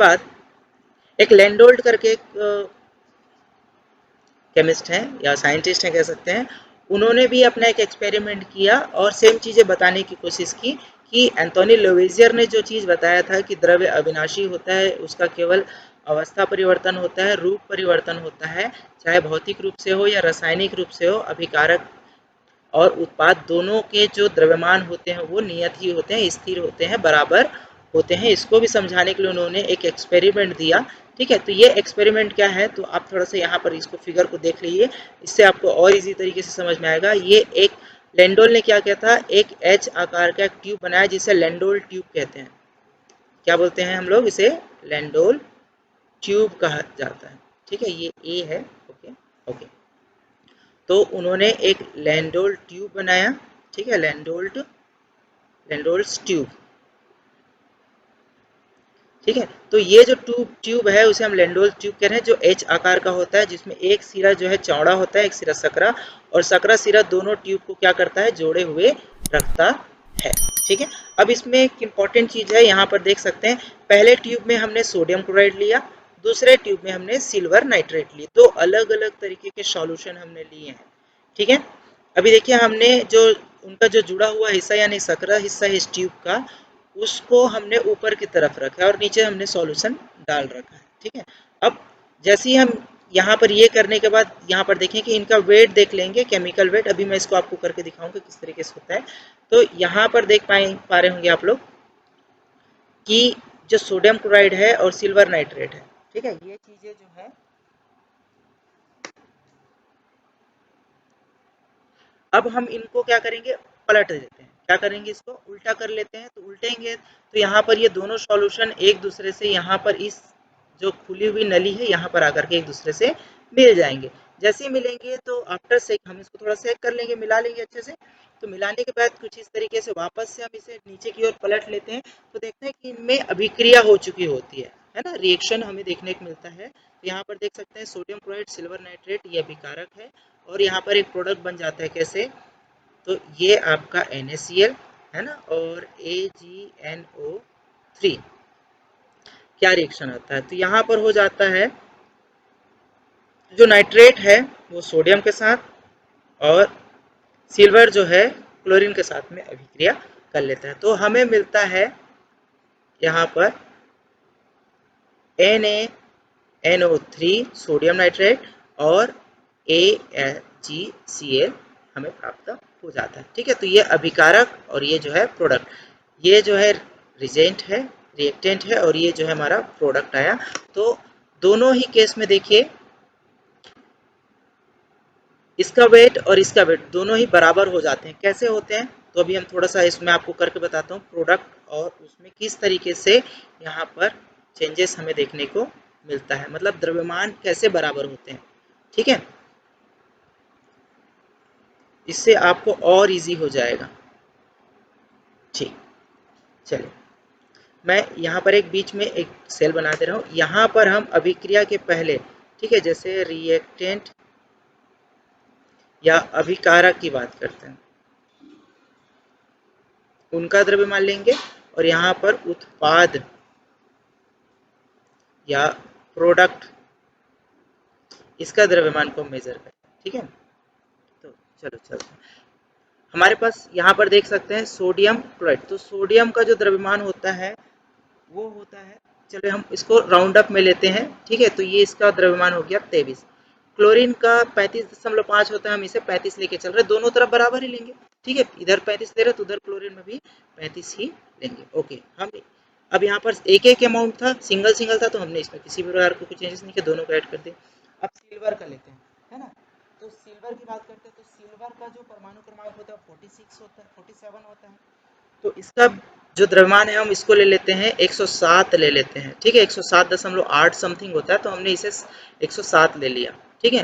बाद एक लैंडोल्ट करके एक केमिस्ट हैं या साइंटिस्ट हैं कह सकते हैं, उन्होंने भी अपना एक एक्सपेरिमेंट किया और सेम चीज़ें बताने की कोशिश की कि एंथोनी लेवेजियर ने जो चीज़ बताया था कि द्रव्य अविनाशी होता है, उसका केवल अवस्था परिवर्तन होता है, रूप परिवर्तन होता है, चाहे भौतिक रूप से हो या रासायनिक रूप से हो, अभिकारक और उत्पाद दोनों के जो द्रव्यमान होते हैं वो नियत ही होते हैं, स्थिर होते हैं, बराबर होते हैं। इसको भी समझाने के लिए उन्होंने एक एक्सपेरिमेंट दिया। ठीक है, तो ये एक्सपेरिमेंट क्या है, तो आप थोड़ा सा यहाँ पर इसको फिगर को देख लीजिए, इससे आपको और इजी तरीके से समझ में आएगा। ये एक लैंडोल ने क्या किया था, एक एच आकार का एक ट्यूब बनाया जिसे लैंडोल ट्यूब कहते हैं। क्या बोलते हैं हम लोग इसे, लैंडोल ट्यूब कहा जाता है। ठीक है, ये ए है। ओके ओके, तो उन्होंने एक लैंडोल ट्यूब बनाया। ठीक है, लैंडोल्स ट्यूब। ठीक है, तो ये जो ट्यूब है उसे हम लैंडोल ट्यूब कह रहे हैं, जो एच आकार का होता है, जिसमें एक सिरा जो है चौड़ा होता है, एक सिरा सकरा, और सकरा सिरा दोनों ट्यूब को क्या करता है, जोड़े हुए रखता है। ठीक है, अब इसमें एक इम्पॉर्टेंट चीज है, यहाँ पर देख सकते हैं, पहले ट्यूब में हमने सोडियम क्लोराइड लिया, दूसरे ट्यूब में हमने सिल्वर नाइट्रेट ली, तो अलग अलग तरीके के सॉल्यूशन हमने लिए हैं। ठीक है, अभी देखिए हमने जो उनका जो जुड़ा हुआ हिस्सा यानी सकरा हिस्सा है इस ट्यूब का, उसको हमने ऊपर की तरफ रखा है और नीचे हमने सॉल्यूशन डाल रखा है। ठीक है, अब जैसे ही हम यहाँ पर ये करने के बाद यहाँ पर देखें कि इनका वेट देख लेंगे, केमिकल वेट, अभी मैं इसको आपको करके दिखाऊंगा किस तरीके से होता है। तो यहाँ पर देख पा रहे होंगे आप लोग कि जो सोडियम क्लोराइड है और सिल्वर नाइट्रेट है, ठीक है, ये चीजें जो है, अब हम इनको क्या करेंगे, पलट देते हैं। क्या करेंगे, इसको उल्टा कर लेते हैं। तो उल्टेंगे तो यहाँ पर ये दोनों सॉल्यूशन एक दूसरे से, यहाँ पर इस जो खुली हुई नली है यहाँ पर आकर के एक दूसरे से मिल जाएंगे। जैसे ही मिलेंगे तो आफ्टर सेक हम इसको थोड़ा सेक कर लेंगे, मिला लेंगे अच्छे से। तो मिलाने के बाद कुछ इस तरीके से वापस से हम इसे नीचे की ओर पलट लेते हैं, तो देखते हैं कि इनमें अभिक्रिया हो चुकी होती है ना, रिएक्शन हमें देखने को मिलता है। तो यहाँ पर देख सकते हैं सोडियम क्लोराइड सिल्वर नाइट्रेट ये अभिकारक है, और यहाँ पर एक प्रोडक्ट बन जाता है। कैसे, तो ये आपका NaCl है ना, और AgNO3 क्या रिएक्शन होता है, तो यहाँ पर हो जाता है जो नाइट्रेट है वो सोडियम के साथ, और सिल्वर जो है क्लोरीन के साथ में अभिक्रिया कर लेता है। तो हमें मिलता है यहाँ पर NaNO3 सोडियम नाइट्रेट और AgCl हमें प्राप्त हो जाता है। ठीक है, तो ये अभिकारक और ये जो है प्रोडक्ट, ये जो है रिजेंट है, रिएक्टेंट है, और ये जो है हमारा प्रोडक्ट आया। तो दोनों ही केस में देखिए इसका वेट और इसका वेट दोनों ही बराबर हो जाते हैं। कैसे होते हैं, तो अभी हम थोड़ा सा इसमें आपको करके बताता हूँ, प्रोडक्ट और उसमें किस तरीके से यहाँ पर चेंजेस हमें देखने को मिलता है, मतलब द्रव्यमान कैसे बराबर होते हैं। ठीक है, इससे आपको और इजी हो जाएगा। ठीक, चलिए मैं यहाँ पर एक बीच में एक सेल बना दे रहा हूँ। यहाँ पर हम अभिक्रिया के पहले, ठीक है, जैसे रिएक्टेंट या अभिकारक की बात करते हैं, उनका द्रव्यमान लेंगे, और यहाँ पर उत्पाद या प्रोडक्ट इसका द्रव्यमान को मेजर करें। ठीक है, तो चलो चलो हमारे पास यहाँ पर देख सकते हैं सोडियम क्लोराइड। तो सोडियम का जो द्रव्यमान होता है वो होता है, चलिए हम इसको राउंड अप में लेते हैं। ठीक है, तो ये इसका द्रव्यमान हो गया 23। क्लोरीन का 35.5 होता है, हम इसे 35 लेके चल रहे, दोनों तरफ बराबर ही लेंगे। ठीक है, इधर 35 ले रहे तो उधर क्लोरीन में भी 35 ही लेंगे। ओके, हम अब यहाँ पर एक एक अमाउंट था, सिंगल सिंगल था, तो हमने इसमें किसी भी प्रकार को कुछ चेंजेस नहीं किया, दोनों को ऐड कर दिया। अब सिल्वर का लेते हैं, है ना, तो सिल्वर की बात करते हैं, तो सिल्वर का जो परमाणु क्रमांक होता है 46 होता है, 47 होता है। तो इसका जो द्रव्यमान है हम इसको ले लेते हैं 107 ले लेते हैं। ठीक है, 107.8 समथिंग होता है, तो हमने इसे 107 ले लिया। ठीक है,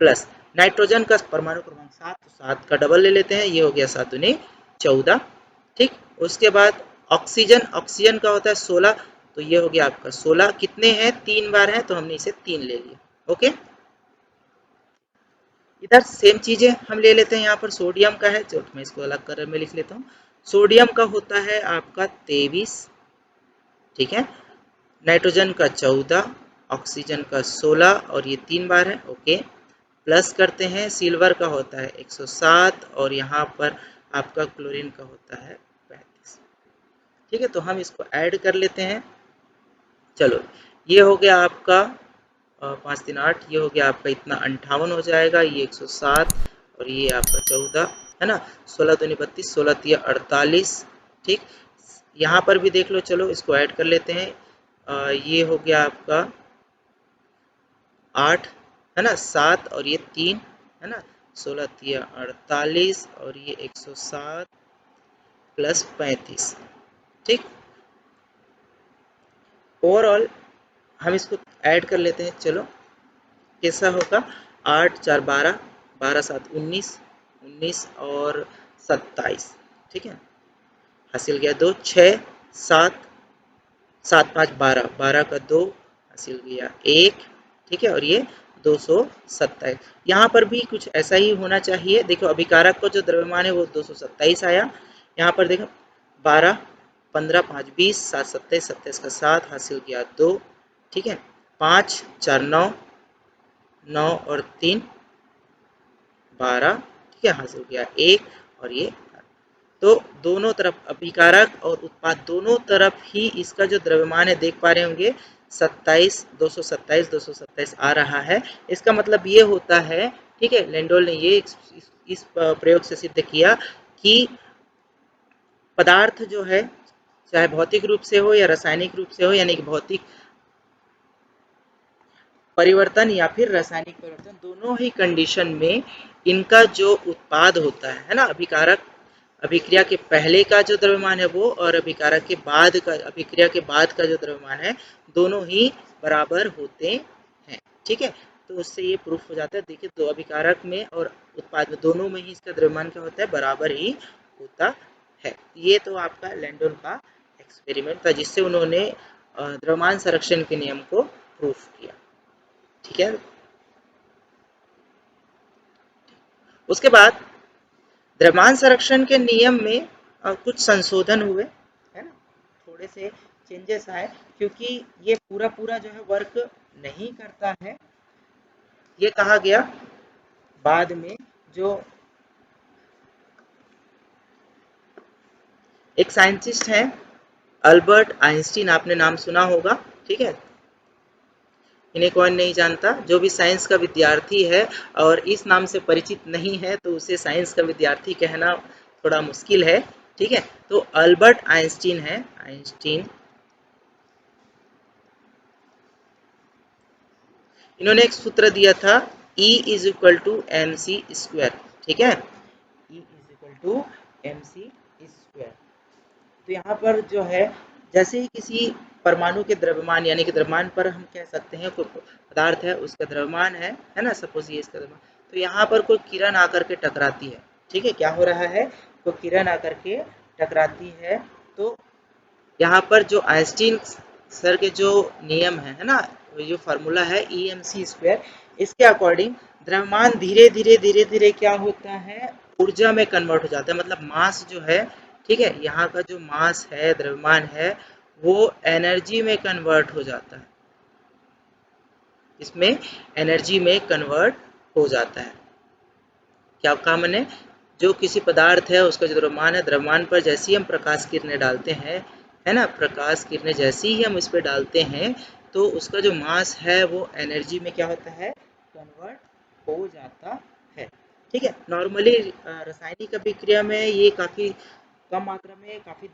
प्लस नाइट्रोजन का परमाणु क्रमांक 7, तो 7 का डबल ले लेते हैं, ये हो गया 7 दूनी 14। ठीक, उसके बाद ऑक्सीजन, ऑक्सीजन का होता है 16, तो ये हो गया आपका 16। कितने हैं, 3 बार है, तो हमने इसे 3 ले लिया। ओके, इधर सेम चीजें हम ले लेते हैं, यहाँ पर सोडियम का है, जो मैं इसको अलग कलर में लिख लेता हूँ। सोडियम का होता है आपका 23। ठीक है, नाइट्रोजन का 14, ऑक्सीजन का 16 और ये 3 बार है। ओके, प्लस करते हैं, सिल्वर का होता है 107 और यहाँ पर आपका क्लोरीन का होता है 35। ठीक है, तो हम इसको ऐड कर लेते हैं। चलो, ये हो गया आपका 5 3 8, ये हो गया आपका इतना 58 हो जाएगा, ये 107 और ये आपका 14 है ना, 16 दूनी 32, 16 तिया 48। ठीक, यहाँ पर भी देख लो, चलो इसको ऐड कर लेते हैं। ये हो गया आपका 8 है ना, 7 और ये 3 है ना, 16 तिया 48 और ये 107 प्लस 35। ठीक, ओवरऑल हम इसको ऐड कर लेते हैं। चलो कैसा होगा, 8 4 12, 12 7 19, 19 और 27। ठीक है, हासिल गया 2, 6 7, 7 5 12, 12 का 2 हासिल गया 1। ठीक है, और ये 227। यहाँ पर भी कुछ ऐसा ही होना चाहिए। देखो अभिकारक का जो द्रव्यमान है वो 227 आया। यहाँ पर देखो 12 15 5 20, 7 27, 27 का 7 हासिल किया 2। ठीक है, 5 4 9, 9 और 3 12। ठीक है, हासिल किया 1 और ये, तो दोनों तरफ अभिकारक और उत्पाद दोनों तरफ ही इसका जो द्रव्यमान है देख पा रहे होंगे 27 227 आ रहा है। इसका मतलब ये होता है, ठीक है, लेंडोल ने ये इस प्रयोग से सिद्ध किया कि पदार्थ जो है चाहे भौतिक रूप से हो या रासायनिक रूप से हो, यानी कि भौतिक परिवर्तन या फिर रासायनिक परिवर्तन, दोनों ही कंडीशन में इनका जो उत्पाद होता है ना, अभिकारक अभिक्रिया के पहले का जो द्रव्यमान है वो, और अभिकारक के बाद का, अभिक्रिया के बाद का जो द्रव्यमान है, दोनों ही बराबर होते हैं। ठीक है, तो उससे ये प्रूफ हो जाता है। देखिए, दो अभिकारक में और उत्पाद में दोनों में ही इसका द्रव्यमान क्या होता है, बराबर ही होता है। ये तो आपका लैंडोल का एक्सपेरिमेंट था जिससे उन्होंने द्रव्यमान संरक्षण के नियम को प्रूफ किया। ठीक है, उसके बाद द्रव्यमान संरक्षण के नियम में कुछ संशोधन हुए, है ना, थोड़े से चेंजेस आए, क्योंकि ये पूरा पूरा जो है वर्क नहीं करता है। ये कहा गया बाद में, जो एक साइंटिस्ट हैं अल्बर्ट आइंस्टीन, आपने नाम सुना होगा। ठीक है, इन्हें कौन नहीं जानता, जो भी साइंस का विद्यार्थी है और इस नाम से परिचित नहीं है तो उसे साइंस का विद्यार्थी कहना थोड़ा मुश्किल है। ठीक है, तो अल्बर्ट आइंस्टीन है, आइंस्टीन, इन्होंने एक सूत्र दिया था E is equal to m c square. ठीक है, E is equal to m c square. तो यहाँ पर जो है, जैसे ही किसी परमाणु के द्रव्यमान, यानी कि द्रव्यमान पर हम कह सकते हैं कोई पदार्थ है उसका द्रव्यमान है ना, सपोज ये इसका द्रव्यमान, तो यहाँ पर कोई किरण आकर के टकराती है। ठीक है, क्या हो रहा है, कोई किरण आकर के टकराती है, तो यहाँ पर जो आइंस्टीन सर के जो नियम है ना, जो फार्मूला है ई एम सी स्क्वायर, इसके अकॉर्डिंग द्रव्यमान धीरे धीरे धीरे धीरे क्या होता है, ऊर्जा में कन्वर्ट हो जाता है। मतलब मास जो है, ठीक है, यहाँ का जो मास है, द्रव्यमान है, वो एनर्जी में कन्वर्ट हो जाता है, इसमें एनर्जी में कन्वर्ट हो जाता है। क्या कहा मैंने, जो किसी पदार्थ है उसका जो द्रव्यमान है, द्रव्यमान पर जैसे ही हम प्रकाश किरणें डालते हैं, है ना, प्रकाश किरणें जैसे ही हम इस पर डालते हैं, तो उसका जो मास है वो एनर्जी में क्या होता है, कन्वर्ट हो जाता है। ठीक है, नॉर्मली रासायनिक अभिक्रिया में ये काफ़ी कम मात्रा में, काफ़ी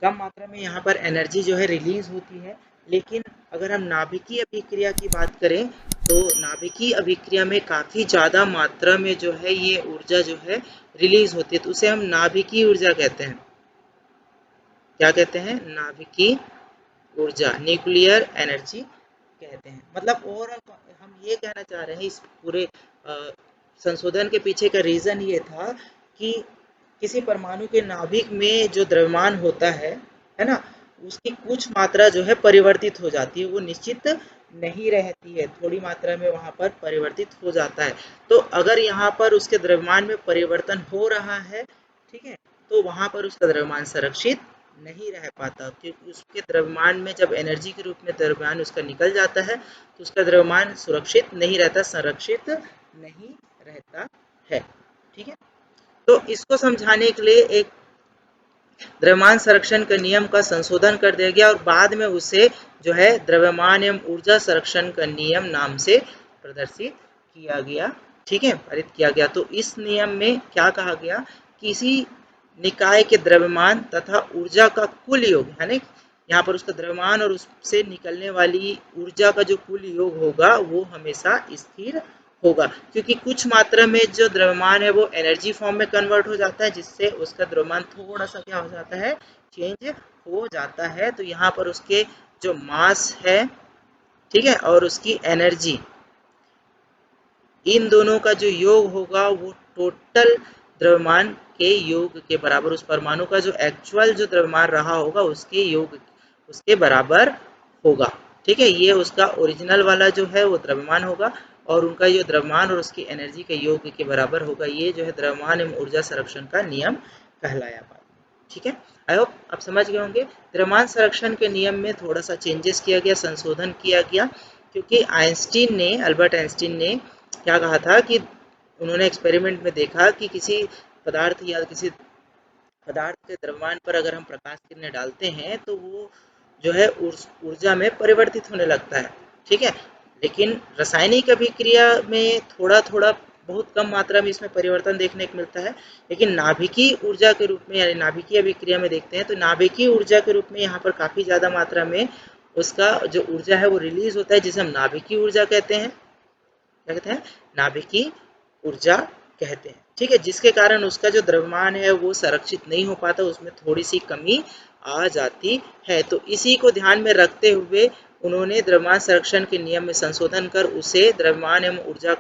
कम मात्रा में यहाँ पर एनर्जी जो है रिलीज होती है। लेकिन अगर हम नाभिकीय अभिक्रिया की बात करें, तो नाभिकीय अभिक्रिया में काफ़ी ज़्यादा मात्रा में जो है ये ऊर्जा जो है रिलीज होती है, तो उसे हम नाभिकीय ऊर्जा कहते हैं। क्या कहते हैं, नाभिकीय ऊर्जा, न्यूक्लियर एनर्जी कहते हैं। मतलब ओवरऑल हम ये कहना चाह रहे हैं, इस पूरे संशोधन के पीछे का रीज़न ये था कि किसी परमाणु के नाभिक में जो द्रव्यमान होता है ना, उसकी कुछ मात्रा जो है परिवर्तित हो जाती है, वो निश्चित नहीं रहती है, थोड़ी मात्रा में वहाँ पर परिवर्तित हो जाता है। तो अगर यहाँ पर उसके द्रव्यमान में परिवर्तन हो रहा है, ठीक है, तो वहां पर उसका द्रव्यमान संरक्षित नहीं रह पाता, क्योंकि उसके द्रव्यमान में जब एनर्जी के रूप में द्रव्यमान उसका निकल जाता है तो उसका द्रव्यमान सुरक्षित नहीं रहता, संरक्षित नहीं रहता है। ठीक है, तो इसको समझाने के लिए एक द्रव्यमान संरक्षण के नियम का संशोधन कर दिया गया और बाद में उसे जो है द्रव्यमान एवं ऊर्जा संरक्षण का नियम नाम से प्रदर्शित किया गया। ठीक है, पारित किया गया। तो इस नियम में क्या कहा गया, किसी निकाय के द्रव्यमान तथा ऊर्जा का कुल योग, यानी यहाँ पर उसका द्रव्यमान और उससे निकलने वाली ऊर्जा का जो कुल योग होगा वो हमेशा स्थिर होगा, क्योंकि कुछ मात्रा में जो द्रव्यमान है वो एनर्जी फॉर्म में कन्वर्ट हो जाता है, जिससे उसका द्रव्यमान थोड़ा सा क्या हो जाता है, चेंज हो जाता है। तो यहाँ पर उसके जो मास है, ठीक है, और उसकी एनर्जी, इन दोनों का जो योग होगा वो टोटल द्रव्यमान के योग के बराबर, उस परमाणु का जो एक्चुअल जो द्रव्यमान रहा होगा उसके योग उसके बराबर होगा। ठीक है, ये उसका ओरिजिनल वाला जो है वो द्रव्यमान होगा और उनका जो द्रव्यमान और उसकी एनर्जी के योग के बराबर होगा। ये जो है द्रव्यमान एवं ऊर्जा संरक्षण का नियम कहलाया बाद में। ठीक है, आई होप आप समझ गए होंगे। द्रव्यमान संरक्षण के नियम में थोड़ा सा चेंजेस किया गया, संशोधन किया गया, क्योंकि आइंस्टीन ने, अल्बर्ट आइंस्टीन ने क्या कहा था कि उन्होंने एक्सपेरिमेंट में देखा कि किसी पदार्थ या किसी पदार्थ के द्रव्यमान पर अगर हम प्रकाश किरणें डालते हैं तो वो जो है ऊर्जा में परिवर्तित होने लगता है। ठीक है, लेकिन रासायनिक अभिक्रिया में थोड़ा थोड़ा बहुत कम मात्रा में इसमें परिवर्तन देखने को मिलता है, लेकिन नाभिकीय ऊर्जा के रूप में यानी नाभिकीय अभिक्रिया में देखते हैं तो नाभिकीय ऊर्जा के रूप में यहाँ पर काफ़ी ज़्यादा मात्रा में उसका जो ऊर्जा है वो रिलीज होता है, जिसे हम नाभिकीय ऊर्जा कहते हैं। क्या कहते हैं, नाभिकीय ऊर्जा कहते हैं। ठीक है, जिसके कारण उसका जो द्रव्यमान है वो संरक्षित नहीं हो पाता, उसमें थोड़ी सी कमी आ जाती है। तो इसी को ध्यान में रखते हुए उन्होंने द्रव्यमान संरक्षण के नियम में संशोधन कर उसे द्रव्यमान एवं ऊर्जा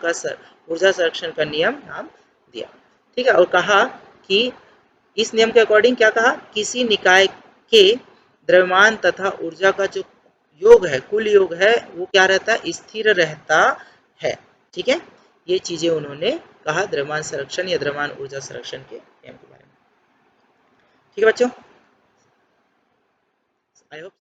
संरक्षण का नियम नाम दिया। ठीक है, और कहा कि इस नियम के अकॉर्डिंग क्या कहा, किसी निकाय के द्रव्यमान तथा ऊर्जा का जो योग है, कुल योग है, वो क्या रहता है, स्थिर रहता है। ठीक है, ये चीजें उन्होंने कहा द्रव्यमान संरक्षण या द्रव्यमान ऊर्जा संरक्षण के नियम के बारे में। ठीक है बच्चों, आई होप